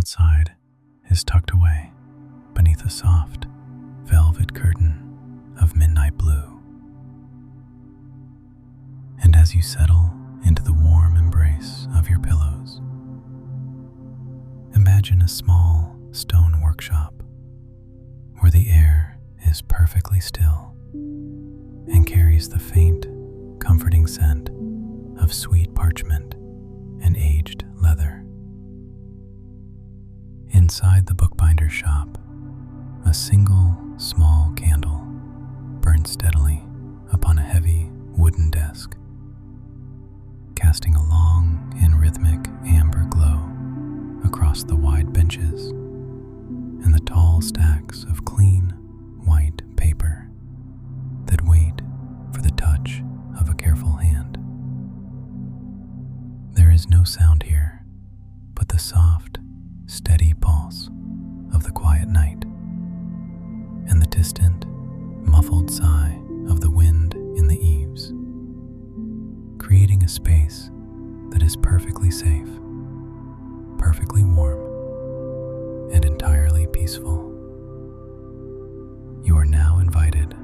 outside is tucked away beneath a soft velvet curtain of midnight blue. And as you settle into the warm embrace of your pillows, imagine a small stone workshop where the air is perfectly still and carries the faint, comforting scent of sweet parchment and aged leather. Inside the bookbinder shop, a single small candle burns steadily upon a heavy wooden desk, casting a long and rhythmic amber glow across the wide benches and the tall stacks of clean white paper that wait for the touch of a careful hand. There is no sound here but the soft, steady pulse of the quiet night and the distant, muffled sigh of the wind in the eaves, creating a space that is perfectly safe, perfectly warm, and entirely peaceful. You are now invited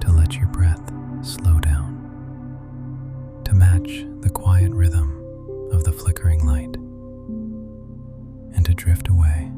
to let your breath slow down, to match the quiet rhythm of the flickering light, and to drift away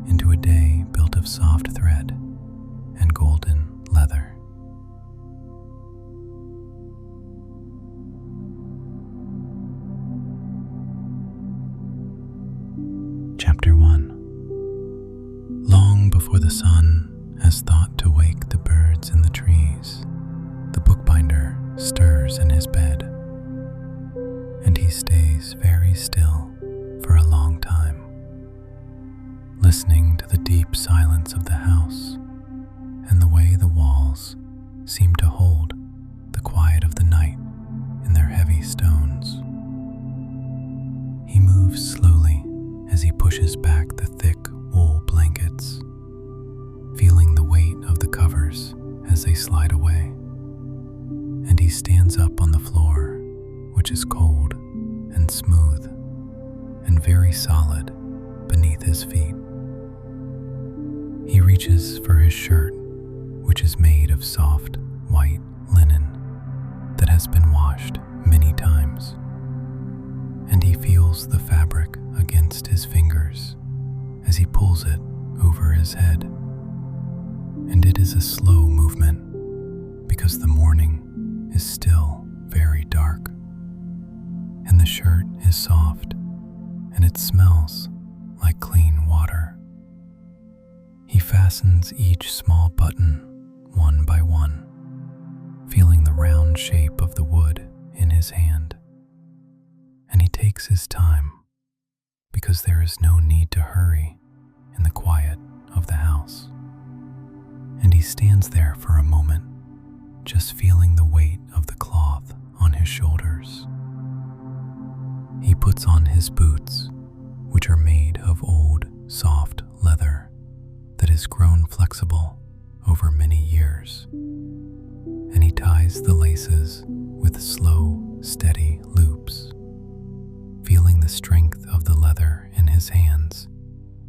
into a day built of soft thread and golden leather. Chapter 1. Long before the sun has thought to wake the birds in the trees, the bookbinder stirs in his bed, and he stays very still for a long time, listening to the deep silence of the house and the way the walls seem to hold the quiet of the night in their heavy stones. He moves slowly as he pushes back the thick wool blankets, feeling the weight of the covers as they slide away, and he stands up on the floor, which is cold and smooth and very solid beneath his feet. He reaches for his shirt, which is made of soft white linen that has been washed many times, and he feels the fabric against his fingers as he pulls it over his head. And it is a slow movement because the morning is still very dark, and the shirt is soft and it smells like clean water. He fastens each small button one by one, feeling the round shape of the wood in his hand. And he takes his time because there is no need to hurry in the quiet of the house. And he stands there for a moment, just feeling the weight of the cloth on his shoulders. He puts on his boots, which are made of old, soft leather that has grown flexible over many years, and he ties the laces with slow, steady loops, feeling the strength of the leather in his hands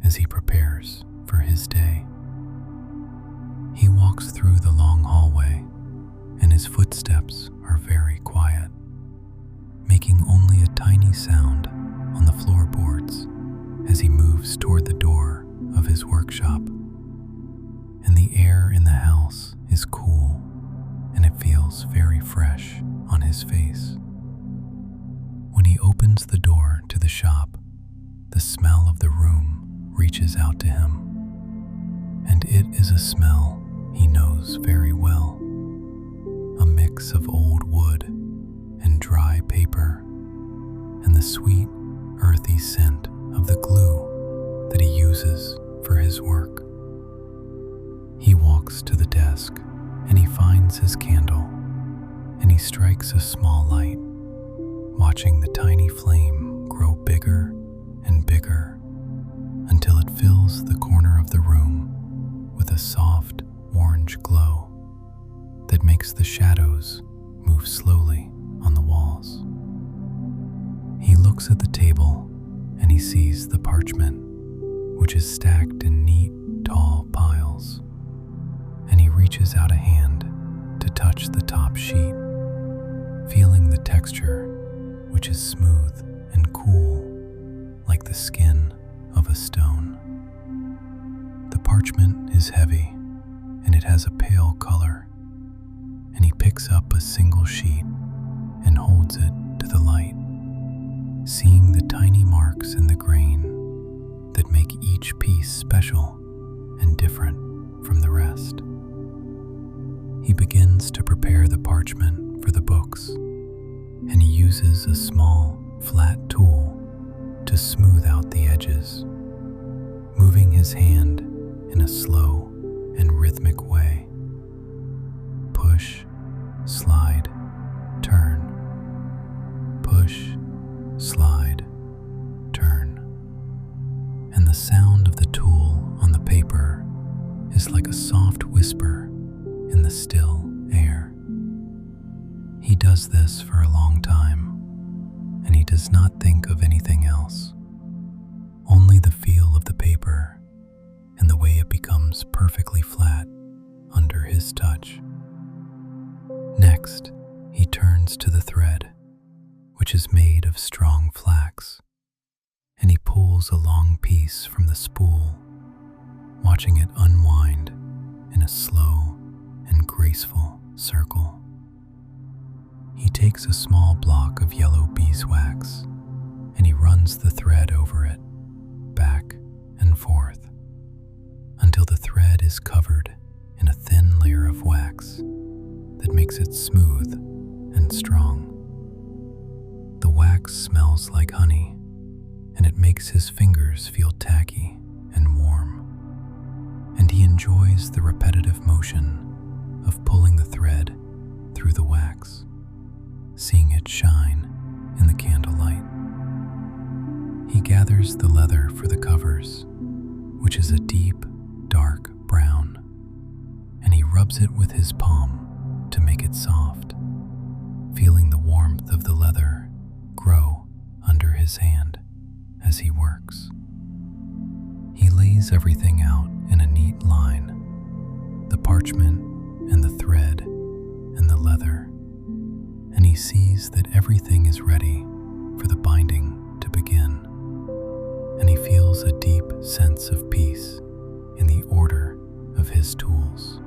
as he prepares for his day. He walks through the long hallway, and his footsteps are very quiet, making only a tiny sound on the floorboards as he moves toward the door of his workshop. And the air in the house is cool, and it feels very fresh on his face. When he opens the door to the shop, the smell of the room reaches out to him, and it is a smell he knows very well, a mix of old wood and dry paper, and the sweet, earthy scent of the glue that he uses for his work. He walks to the desk, and he finds his candle, and he strikes a small light, watching the tiny flame grow bigger and bigger until it fills the corner of the room with a soft orange glow that makes the shadows move slowly on the walls. He looks at the table and he sees the parchment, which is stacked in neat, tall piles, and he reaches out a hand to touch the top sheet, feeling the texture, which is smooth and cool, like the skin of a stone. The parchment is heavy, and it has a pale color, and he picks up a single sheet and holds it to the light, seeing the tiny marks in the grain that make each piece special and different from the rest. He begins to prepare the parchment for the books, and he uses a small, flat tool to smooth out the edges, moving his hand in a slow and rhythmic way. Push, slide, turn. Push, slide, turn. And the sound of the tool on the paper is like a soft whisper in the still air. He does this for a long time, and he does not think of anything else, only the feel of the paper and the way it becomes perfectly flat under his touch. Next, he turns to the thread, which is made of strong flax, and he pulls a long piece from the spool, watching it unwind in a slow and graceful circle. He takes a small block of yellow beeswax, and he runs the thread over it, back and forth, until the thread is covered in a thin layer of wax that makes it smooth and strong. The wax smells like honey, and it makes his fingers feel tacky and warm, and he enjoys the repetitive motion of pulling the thread through the wax, seeing it shine in the candlelight. He gathers the leather for the covers, which is a deep, dark brown, and he rubs it with his palm to make it soft, feeling the warmth of the leather grow under his hand as he works. He lays everything out in a neat line, the parchment and the thread and the leather, and he sees that everything is ready for the binding to begin, and he feels a deep sense of peace in the order of his tools.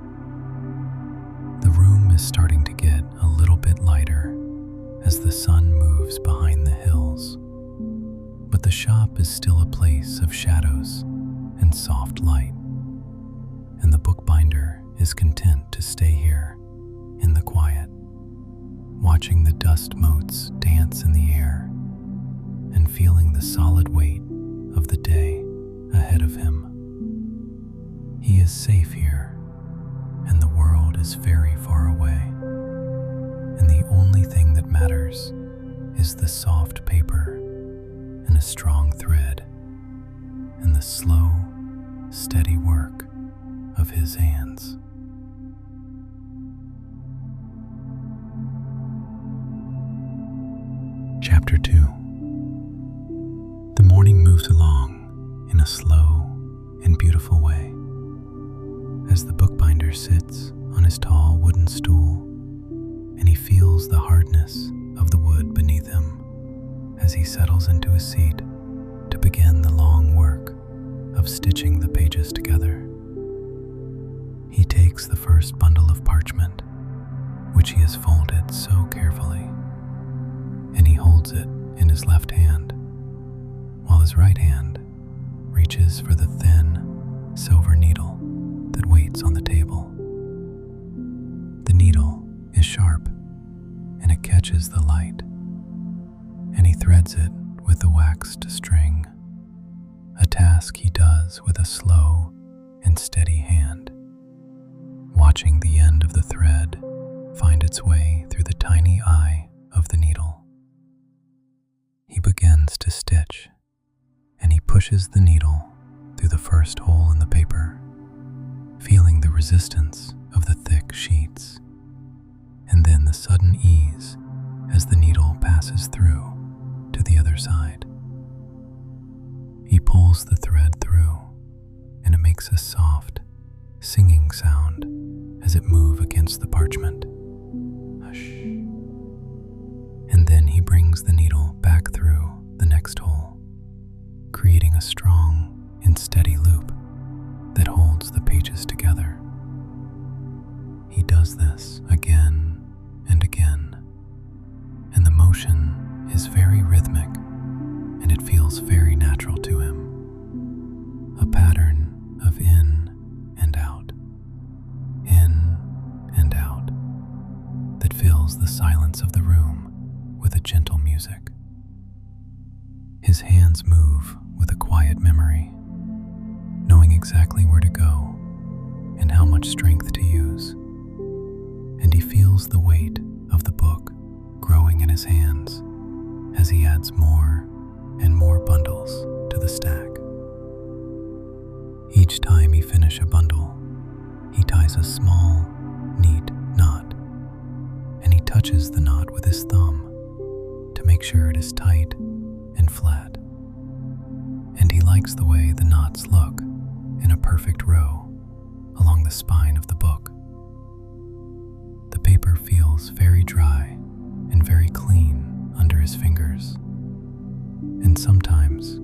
The room is starting to get a little bit lighter as the sun moves behind the hills, but the shop is still a place of shadows and soft light, and the bookbinder is content to stay here in the quiet, watching the dust motes dance in the air and feeling the solid weight of the day ahead of him. He is safe here, and the world is very far away, and the only thing that matters is the soft paper and a strong thread and the slow, steady work of his hands. Chapter 2. The morning moves along in a slow and beautiful way as the bookbinder sits on his tall wooden stool, and he feels the hardness of the wood beneath him as he settles into his seat to begin the long work of stitching the pages together. He takes the first bundle of parchment, which he has folded so carefully, and he holds it in his left hand, while his right hand reaches for the thin, silver needle that waits on the table. The needle is sharp, and it catches the light, and he threads it with the waxed string, a task he does with a slow and steady hand, watching the end of the thread find its way through the tiny eye of the needle. He begins to stitch, and he pushes the needle through the first hole in the paper, feeling the resistance of the thick sheets, and then the sudden ease as the needle passes through to the other side. He pulls the thread through, makes a soft, singing sound as it moves against the parchment. Hush. And then he brings the needle back through the next hole, creating a strong and steady loop that holds the pages together. He does this again and again, and the motion is very rhythmic and it feels very natural to him. A pattern of in and out that fills the silence of the room with a gentle music. His hands move with a quiet memory, knowing exactly where to go and how much strength to use. And he feels the weight of the book growing in his hands as he adds more and more bundles to the stack. Each time he finishes a bundle, he ties a small, neat knot, and he touches the knot with his thumb to make sure it is tight and flat. And he likes the way the knots look in a perfect row along the spine of the book. The paper feels very dry and very clean under his fingers, and sometimes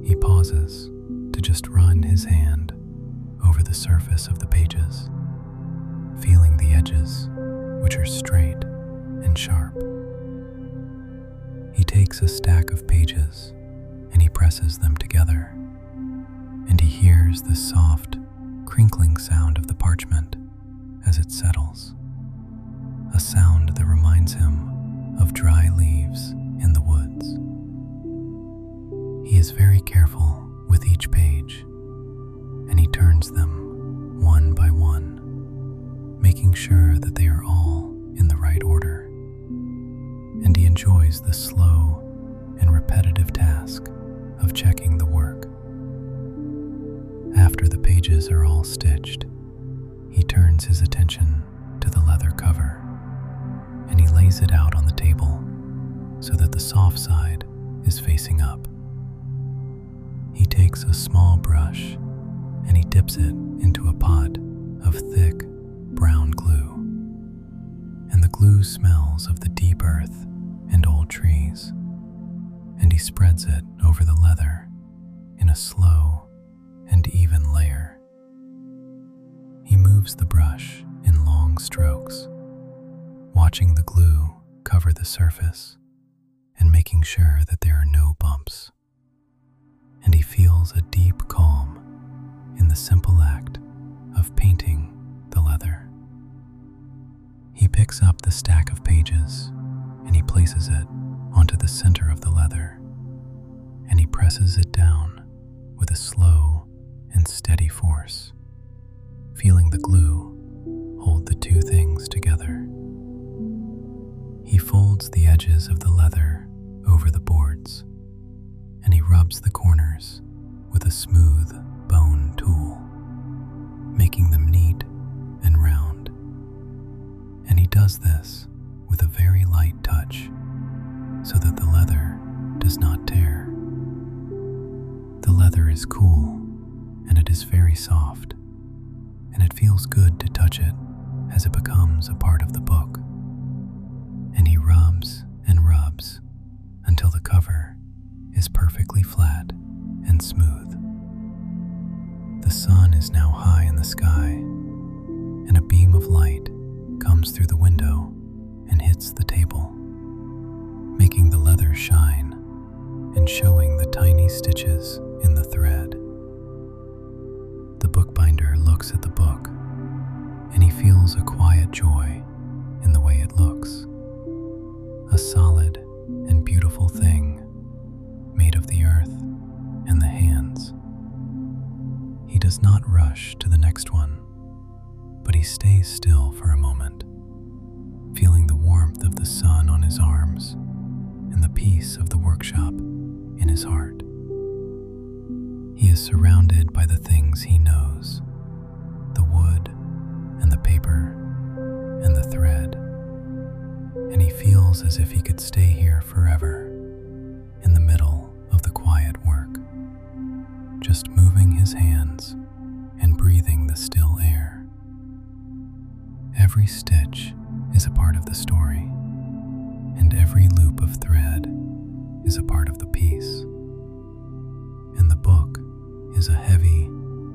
he pauses to just run his hand over the surface of the pages, feeling the edges, which are straight and sharp. He takes a stack of pages and he presses them together, and he hears the soft, crinkling sound of the parchment as it settles, a sound that reminds him of dry leaves in the woods. He is very careful with each page, and he turns them one by one, making sure that they are all in the right order. And he enjoys the slow and repetitive task of checking the work. After the pages are all stitched, he turns his attention to the leather cover, and he lays it out on the table so that the soft side is facing up. He takes a small brush and he dips it into a pot of thick brown glue, and the glue smells of the deep earth and old trees, and he spreads it over the leather in a slow and even layer. He moves the brush in long strokes, watching the glue cover the surface and making sure that there are no bumps. And he feels a deep calm in the simple act of painting the leather. He picks up the stack of pages and he places it onto the center of the leather, and he presses it down with a slow and steady force, feeling the glue hold the two things together. He folds the edges of the leather over the boards, and he rubs the corners with a smooth bone tool, making them neat and round. And he does this with a very light touch so that the leather does not tear. The leather is cool and it is very soft, and it feels good to touch it as it becomes a part of the book. And he rubs and rubs until the cover is perfectly flat and smooth. The sun is now high in the sky, and a beam of light comes through the window and hits the table, making the leather shine and showing the tiny stitches in the thread. The bookbinder looks at the book, and he feels a quiet joy in the way it looks. A solid and beautiful thing made of the earth and the hands. He does not rush to the next one, but he stays still for a moment, feeling the warmth of the sun on his arms and the peace of the workshop in his heart. He is surrounded by the things he knows, the wood and the paper and the thread, and he feels as if he could stay here forever in the middle of the quiet work, just moving his hands and breathing the still air. Every stitch is a part of the story, and every loop of thread is a part of the piece. And the book is a heavy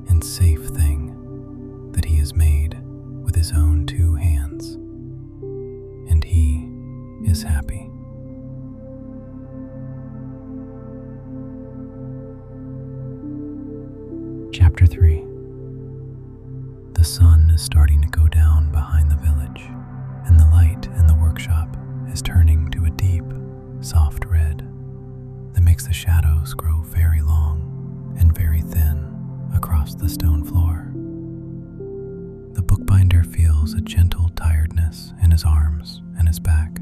and safe thing that he has made with his own 2 hands, and he is happy. Chapter 3. The sun is starting to go down behind the village, and the light in the workshop is turning to a deep, soft red that makes the shadows grow very long and very thin across the stone floor. The bookbinder feels a gentle tiredness in his arms and his back,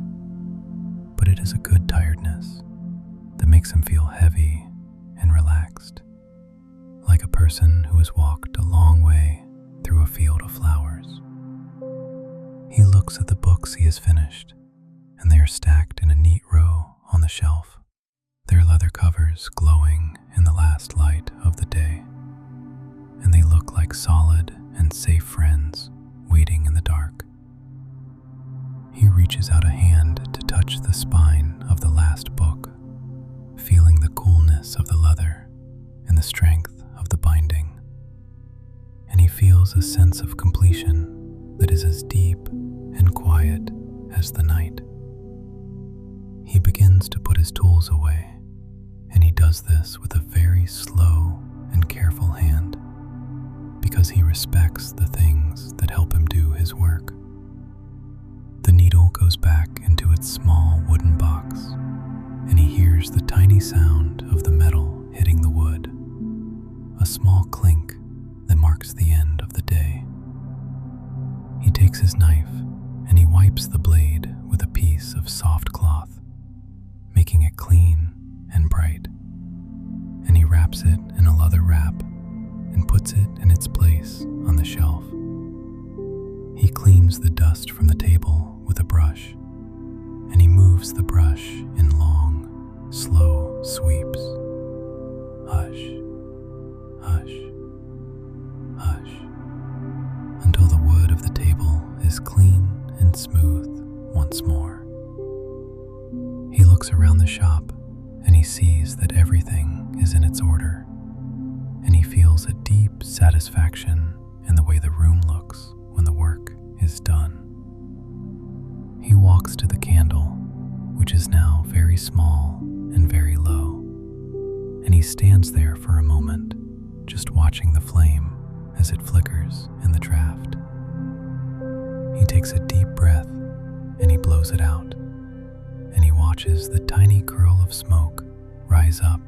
but it is a good tiredness that makes him feel heavy and relaxed, like a person who has walked a long way through a field of flowers. He looks at the books he has finished, and they are stacked in a neat row on the shelf, their leather covers glowing in the last light of the day, and they look like solid and safe friends waiting in the dark. He reaches out a hand to touch the spine of the last book, feeling the coolness of the leather and the strength of the binding, and he feels a sense of completion that is as deep and quiet as the night. He begins to put his tools away, and he does this with a very slow and careful hand, because he respects the things that help him do his work. The needle goes back into its small wooden box, and he hears the tiny sound of the metal hitting the wood, a small clink that marks the end of the day. He takes his knife and he wipes the blade with a piece of soft cloth, making it clean and bright, and he wraps it in a leather wrap and puts it in its place on the shelf. He cleans the dust from the table with a brush, and he moves the brush in long, slow sweeps. Hush, hush, hush, until the wood of the table is clean and smooth once more. He looks around the shop, and he sees that everything is in its order, and he feels a deep satisfaction in the way the room looks when the work is done. He walks to the candle, which is now very small and very low, and he stands there for a moment, just watching the flame as it flickers in the draft. He takes a deep breath and he blows it out, and he watches the tiny curl of smoke rise up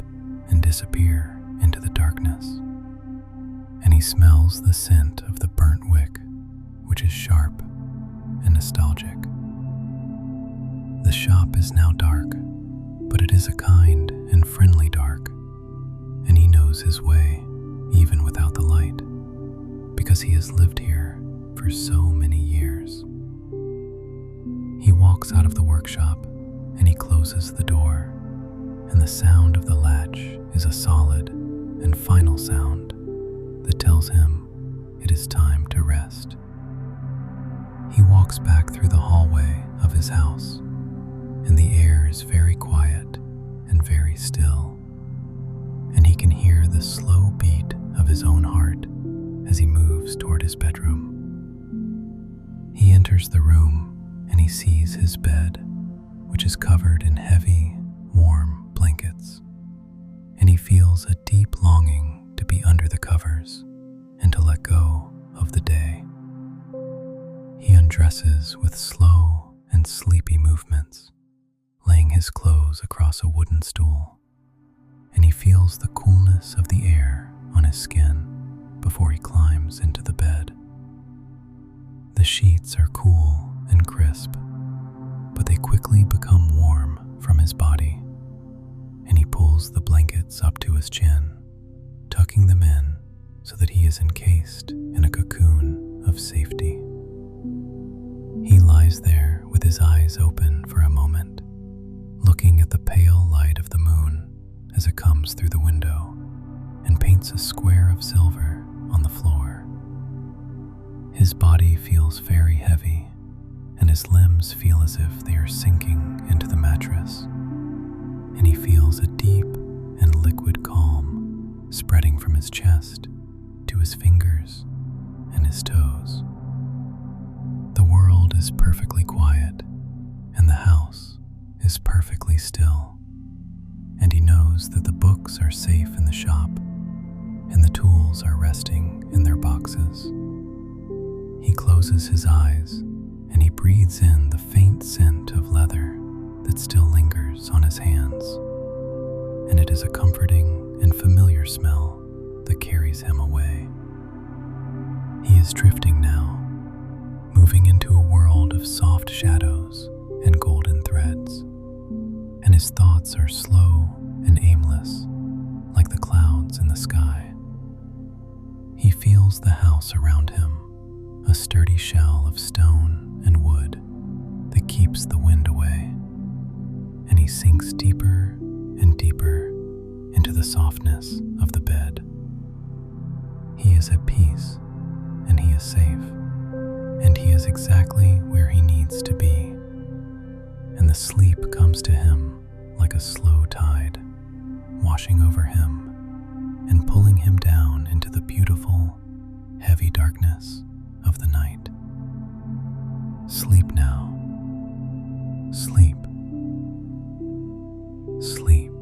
and disappear into the darkness, and he smells the scent of the burnt wick, which is sharp and nostalgic. The shop is now dark, but it is a kind and friendly dark, and he knows his way even without the light, because he has lived here for so many years. He walks out of the workshop and he closes the door, and the sound of the latch is a solid and final sound that tells him it is time to rest. He walks back through the hallway of his house, and the air is very quiet and very still, and he can hear the slow beat of his own heart as he moves toward his bedroom. He enters the room and he sees his bed, which is covered in heavy, warm blankets, and he feels a deep longing to be under the covers and to let go of the day. He undresses with slow and sleepy movements, laying his clothes across a wooden stool, and he feels the coolness of the air on his skin before he climbs into the bed. The sheets are cool and crisp, but they quickly become warm from his body, and he pulls the blankets up to his chin, tucking them in so that he is encased in a cocoon of safety. He lies there with his eyes open for a moment, looking at the pale light of the moon as it comes through the window and paints a square of silver on the floor. feels very heavy, and his limbs feel as if they are sinking into the mattress, and he feels a deep and liquid calm spreading from his chest to his fingers and his toes. The world is perfectly quiet, and the house is perfectly still, and he knows that the books are safe in the shop, and the tools are resting in their boxes. He closes his eyes, and he breathes in the faint scent of leather that still lingers on his hands, and it is a comforting and familiar smell that carries him away. He is drifting now, moving into a world of soft shadows and golden threads, and his thoughts are slow and aimless, like the clouds in the sky. He feels the house around him, a sturdy shell of stone and wood that keeps the wind away, and he sinks deeper and deeper into the softness of the bed. He is at peace, and he is safe, and he is exactly where he needs to be, and the sleep comes to him like a slow tide, washing over him and pulling him down into the beautiful, heavy darkness of the night. Sleep now. Sleep. Sleep.